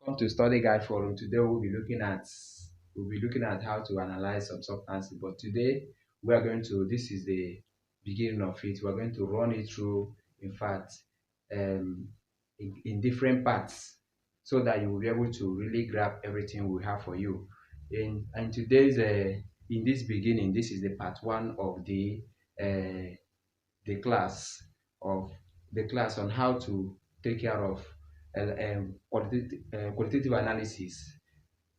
Welcome to Study Guide Forum. Today we'll be looking at how to analyze some substances. But today we are going to this is the beginning of it. We're going to run it through, in fact, in different parts, so that you will be able to really grab everything we have for you. In this beginning, this is the part one of uh, the class of the class on how to take care of qualitative analysis.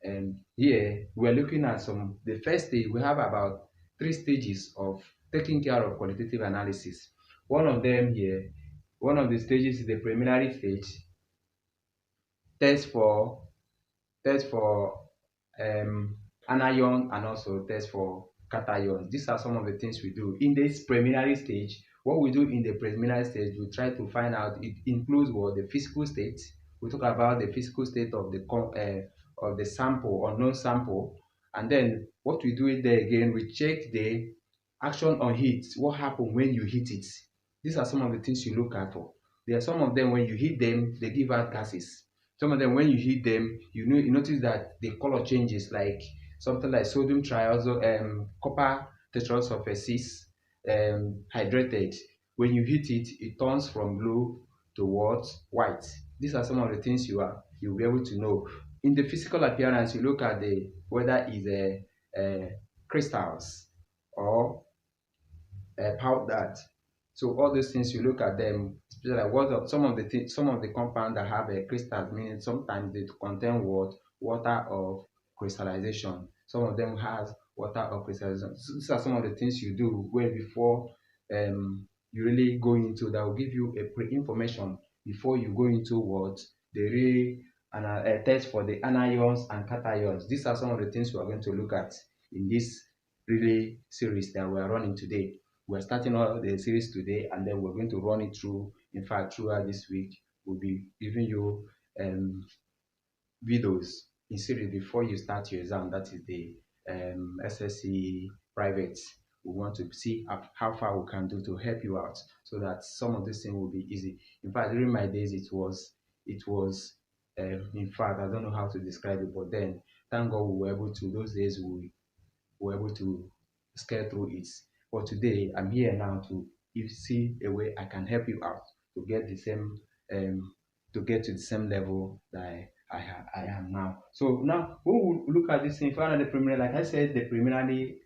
And here we're looking at the first stage. We have about three stages of taking care of qualitative analysis. One of them here, one of the stages is the preliminary stage, test for test for anion and also test for cations. These are some of the things we do in this preliminary stage. What we do in the preliminary stage, we try to find out. It includes what the physical state. We talk about the physical state of the sample or non sample, and then what we do it there again, we check the action on heat. What happens when you heat it? These are some of the things you look at for. There are some of them when you heat them, they give out gases. Some of them, when you heat them, you notice that the color changes, like something like sodium triazo, copper tetrasulfate 6 hydrated. When you heat it, it turns from blue to what? White. These are some of the things you'll be able to know. In the physical appearance, you look at the whether it's crystals or powdered. So all those things you look at them, especially like some of the compounds that have a crystals, meaning sometimes they contain water of crystallization. Some of them has water of crystallization. So these are some of the things you do way before you really go into that will give you a pre-information before you go into what the real and a test for the anions and cations. These are some of the things we are going to look at in this really series that we are running today. We're starting all the series today, and then we're going to run it through. In fact, throughout this week, we'll be giving you videos in series before you start your exam. That is the SSC private. We want to see how far we can do to help you out, so that some of this thing will be easy. In fact, during my days, it was in fact, I don't know how to describe it, but then thank God we were able to. Those days we were able to scale through it. But today, I'm here now to see a way I can help you out to get the same to get to the same level that I am now. So now when we look at this thing, find the preliminary, like I said, the preliminary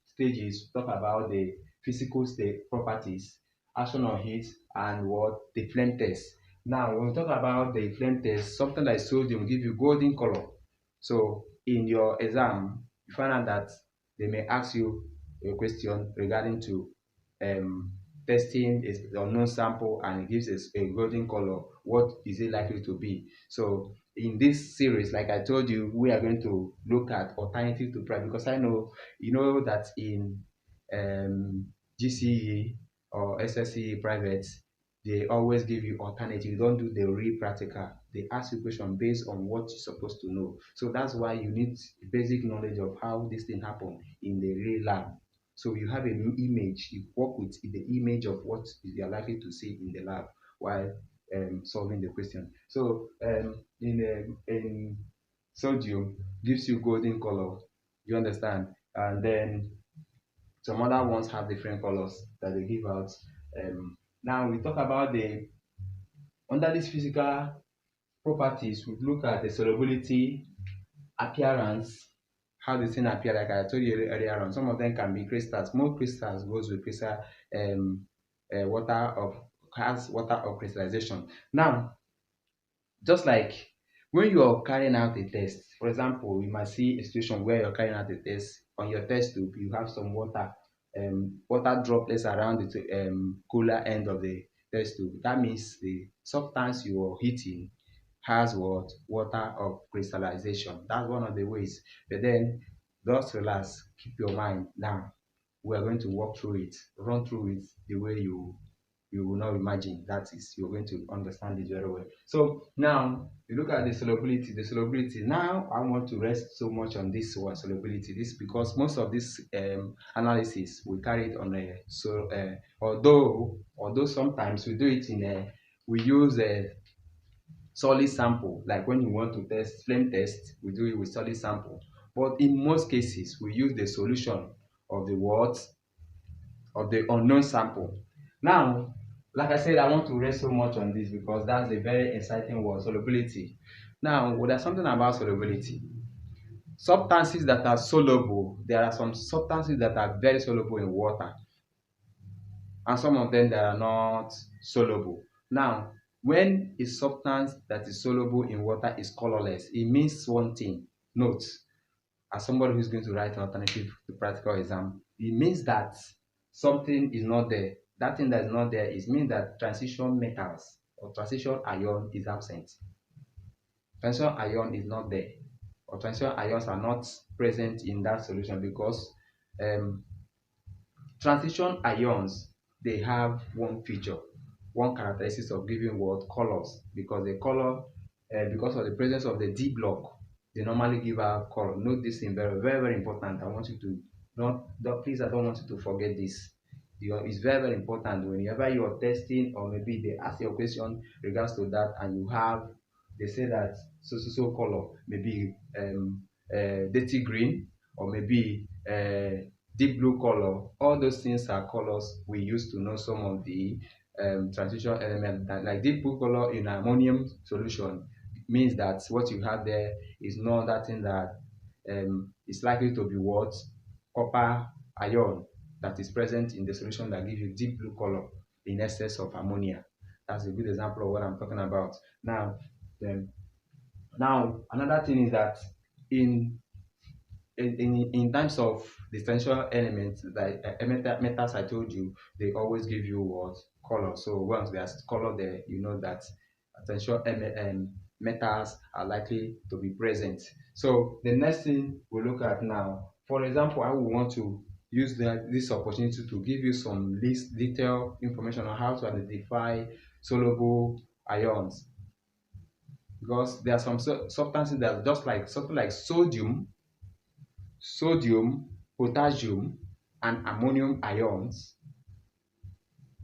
stages talk about the physical state properties, action on heat, and what the flame test. Now, when we talk about the flame test, something like sodium give you golden color. So in your exam, you find out that they may ask you a question regarding to testing is unknown sample and it gives us a golden color. What is it likely to be? So in this series, like I told you, we are going to look at alternative to private, because I know you know that in GCE or SSC private, they always give you alternative. You don't do the real practical. They ask you question based on what you're supposed to know. So that's why you need basic knowledge of how this thing happen in the real lab. So you have an image, you work with the image of what you are likely to see in the lab while solving the question. So in sodium gives you golden color, you understand, and then some other ones have different colors that they give out. Now we talk about the under these physical properties. We look at the solubility, appearance, how the thing appear. Like I told you earlier on, some of them can be crystals. Most crystals goes with crystal water of has water of crystallization. Now, just like when you are carrying out a test, for example, you might see a situation where you're carrying out a test. On your test tube, you have some water droplets around the cooler end of the test tube. That means the substance you are heating has what? Water of crystallization. That's one of the ways. But then just relax, keep your mind down. We are going to walk through it, run through it the way you will not imagine. That is, you're going to understand it very well. So now you look at the solubility. The solubility. Now I want to rest so much on this word solubility. This because most of this analysis we carry it on a although sometimes we do it in a we use a solid sample. Like when you want to test flame test, we do it with solid sample. But in most cases, we use the solution of the what of the unknown sample. Now, like I said, I want to rest so much on this because that's a very exciting word, solubility. Now, well, there's something about solubility. Substances that are soluble, there are some substances that are very soluble in water, and some of them that are not soluble. Now, when a substance that is soluble in water is colorless, it means one thing. Note, as somebody who's going to write an alternative to practical exam, it means that something is not there. That thing that is not there is means that transition metals or transition ion is absent. Transition ion is not there, or transition ions are not present in that solution because um, transition ions, they have one feature, one characteristics of giving what colors, because the color because of the presence of the D block, they normally give out color. Note this thing, very very very important. I want you to not please, I don't want you to forget this. It's very very important whenever you are testing, or maybe they ask you a question regards to that, and you have, they say that so color, maybe dirty green, or maybe deep blue color. All those things are colors we use to know some of the transition elements. That, like deep blue color in ammonium solution, means that what you have there is not that thing that is likely to be what copper ion that is present in the solution that gives you deep blue color in excess of ammonia. That's a good example of what I'm talking about. Now, then, now another thing is that in in terms of the essential elements, like metals I told you, they always give you what color. So once there's color there, you know that essential metals are likely to be present. So the next thing we look at now, for example, I will want to use this opportunity to give you some list detailed information on how to identify soluble ions, because there are some substances that are just like something like sodium, potassium, and ammonium ions,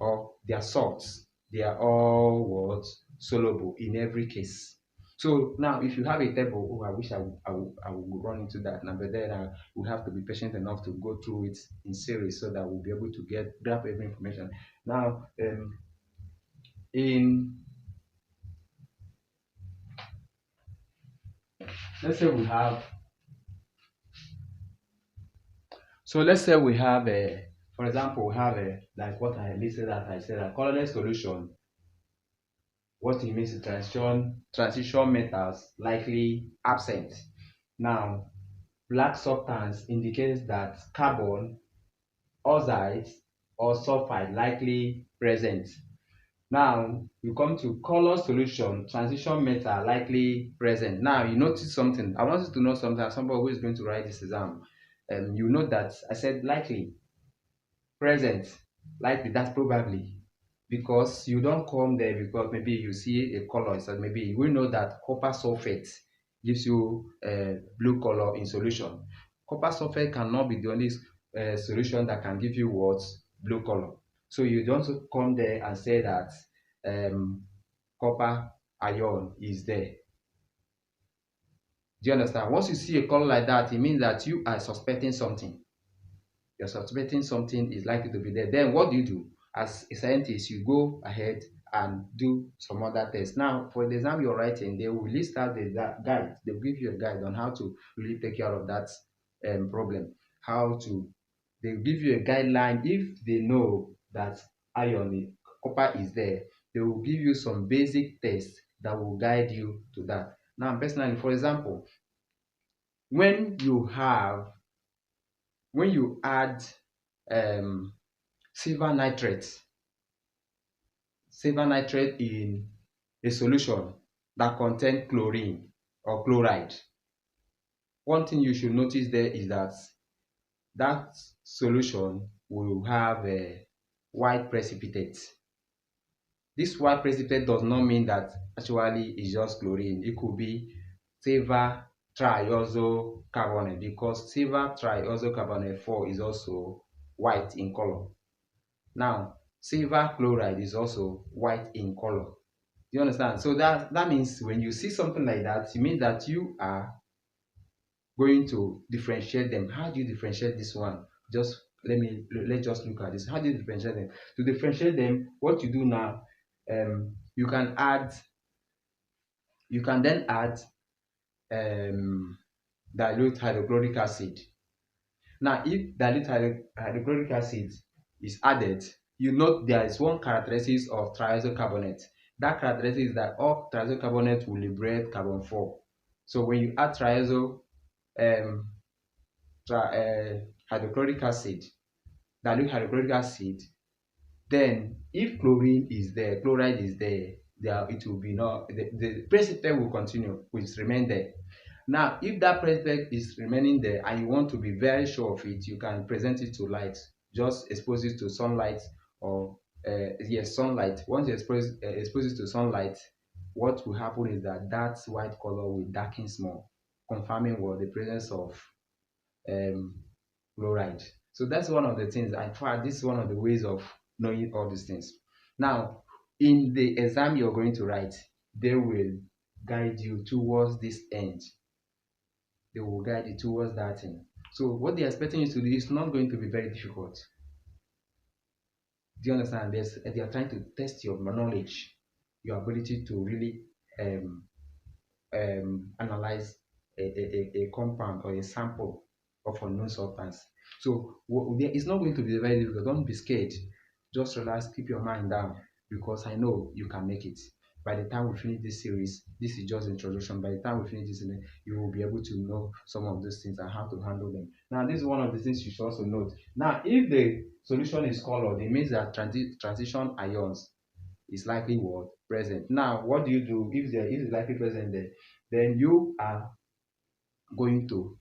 or their salts, they are all what soluble in every case. So now, if you have a table, oh, I wish I would run into that now, but then we have to be patient enough to go through it in series so that we'll be able to grab every information. Now, in let's say we have So let's say we have a, for example, we have a, like what I listed that I said, a colorless solution. What it means is transition metals likely absent. Now, black substance indicates that carbon, oxides, or sulfide likely present. Now, you come to color solution, transition metal likely present. Now, you notice something. I want you to know something as somebody who is going to write this exam. You know that I said likely present, likely, that's probably, because you don't come there because maybe you see a color. So maybe we know that copper sulfate gives you blue color in solution. Copper sulfate cannot be the only solution that can give you what blue color. So you don't come there and say that copper ion is there. Do you understand? Once you see a color like that, it means that you are suspecting something. You're suspecting something is likely to be there. Then what do? As a scientist, you go ahead and do some other tests. Now, for the exam you're writing, they will list out the guide. They'll give you a guide on how to really take care of that problem. How to, they'll give you a guideline. If they know that copper is there, they will give you some basic tests that will guide you to that. Now, personally, for example, when you have when you add um, silver nitrate in a solution that contain chlorine or chloride, one thing you should notice there is that that solution will have a white precipitate. This white precipitate does not mean that actually it's just chlorine. It could be silver triazocarbonate, because silver triazocarbonate 4 is also white in color. Now, silver chloride is also white in color. Do you understand? So that means when you see something like that, it means that you are going to differentiate them. How do you differentiate this one? Just let's just look at this. How do you differentiate them? To differentiate them, what you do now, you can add, you can then add um, dilute hydrochloric acid. Now, if dilute hydrochloric acid is added, you note there is one characteristic of triazo carbonate. That characteristic is that all triazo carbonate will liberate carbon 4. So when you add triazo um, hydrochloric acid, dilute hydrochloric acid, then if chlorine is there, chloride is there, it will be not, the precipitate will continue, will remain there. Now, if that precipitate is remaining there and you want to be very sure of it, you can present it to light. Just expose it to sunlight, or yes, sunlight. Once you expose it to sunlight, what will happen is that that white color will darken small, confirming what the presence of um, chloride. So that's one of the things. In fact, this is one of the ways of knowing all these things. Now, in the exam you're going to write, they will guide you towards this end. They will guide you towards that thing. So what they're expecting you to do is not going to be very difficult. Do you understand? They are trying to test your knowledge, your ability to really um, analyze a compound or a sample of unknown substance. So it's not going to be very difficult. Don't be scared. Just relax, keep your mind down, because I know you can make it. By the time we finish this series, this is just introduction. By the time we finish this, you will be able to know some of those things and how to handle them. Now, this is one of the things you should also note. Now, if the solution is colored, it means that transition ions is likely what present. Now, what do you do if there is likely present there? Then you are going to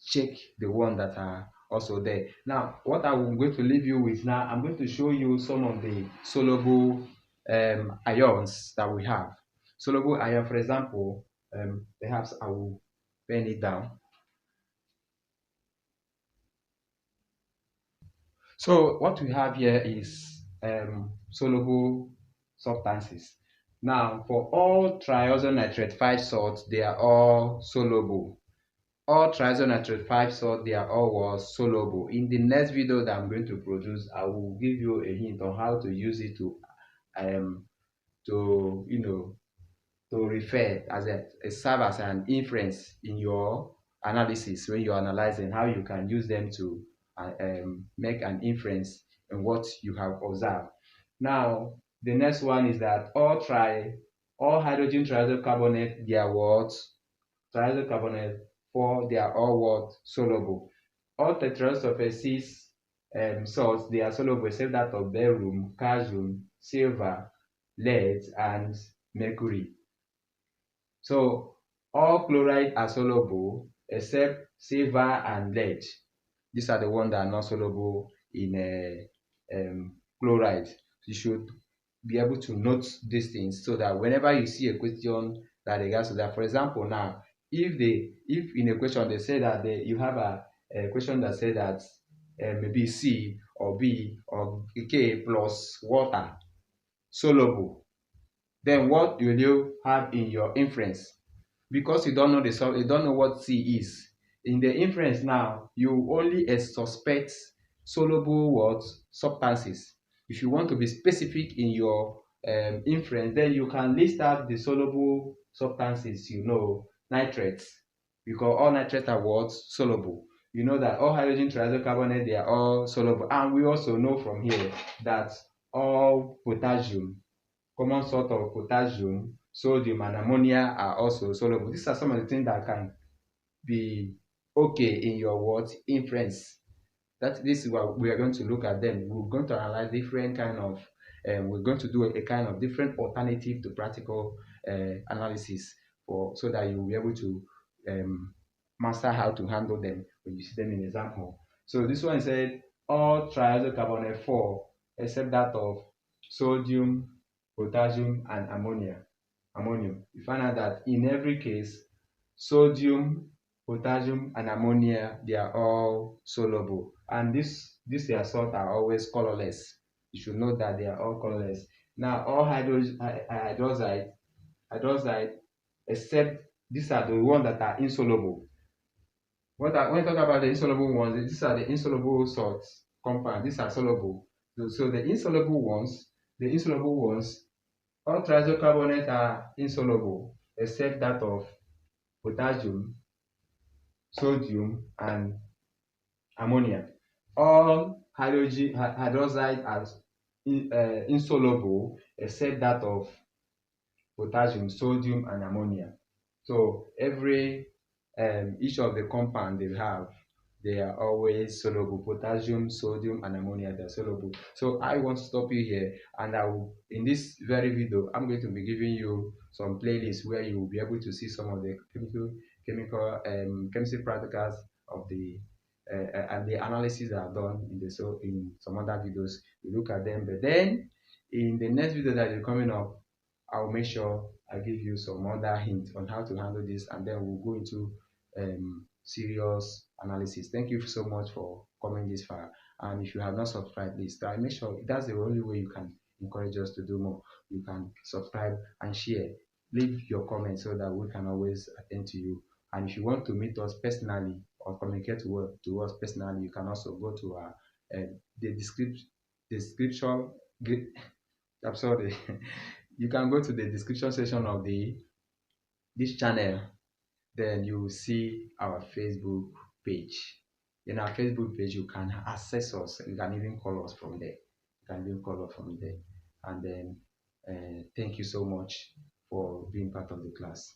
check the one that are also there. Now, what I'm going to leave you with now, I'm going to show you some of the soluble ions that we have. Soluble ion, for example, perhaps I will pen it down. So what we have here is soluble substances. Now, for all triazonitrate 5 salts, they are all soluble. All triazonitrate 5 salts, they are all soluble. In the next video that I'm going to produce, I will give you a hint on how to use it um to to refer as a serve as an inference in your analysis when you're analyzing, how you can use them to make an inference in what you have observed. Now, the next one is that all hydrogen triazo carbonate, they are what? Triazo carbonate 4, they are all what? Soluble. All tetrasulfate 6 salts, they are soluble except that of barium, calcium, silver, lead, and mercury. So all chloride are soluble except silver and lead. These are the ones that are not soluble in chloride. You should be able to note these things so that whenever you see a question that regards to that, for example, now if in a question they say that you have a question that say that maybe C or B or K plus water soluble, then what will you have in your inference? Because you don't know you don't know what C is. In the inference now, you only suspect soluble what substances. If you want to be specific in your inference, then you can list out the soluble substances. Nitrates, because all nitrates are what? Soluble. You know that all hydrogen triazocarbonate, they are all soluble, and we also know from here that all potassium, common salt of potassium, sodium, and ammonia are also soluble. These are some of the things that can be okay in your what? Inference. This is what we are going to look at them. We're going to analyze different kind of we're going to do a kind of different alternative to practical analysis so that you will be able to master how to handle them when you see them in example. So this one said all triazocarbonate 4 except that of sodium, potassium, and ammonium. You find out that in every case, sodium, potassium, and ammonia, they are all soluble, and these their salts are always colorless. You should know that they are all colorless. Now all hydroxide except these are the ones that are insoluble. When I talk about the insoluble ones, these are the insoluble salts compound. These are soluble. So the insoluble ones, all triazo carbonate are insoluble except that of potassium, sodium, and ammonia. All hydroxide are insoluble except that of potassium, sodium, and ammonia. So every each of the compound they have, they are always soluble. Potassium, sodium, and ammonia, they're soluble. So I want to stop you here, and I will, in this very video, I'm going to be giving you some playlists where you will be able to see some of the chemistry practicals of the and the analysis that are done in the in some other videos. We look at them, but then in the next video that is coming up, I'll make sure I give you some other hints on how to handle this, and then we'll go into serious analysis. Thank you so much for coming this far. And if you have not subscribed, please try. Make sure that's the only way you can encourage us to do more. You can subscribe and share. Leave your comments so that we can always attend to you. And if you want to meet us personally or communicate to us personally, you can also go to our the description. I'm sorry. You can go to the description section of the this channel, then you will see our Facebook page. In our Facebook page, you can access us. You can even call us from there. You can even call us from there. And then thank you so much for being part of the class.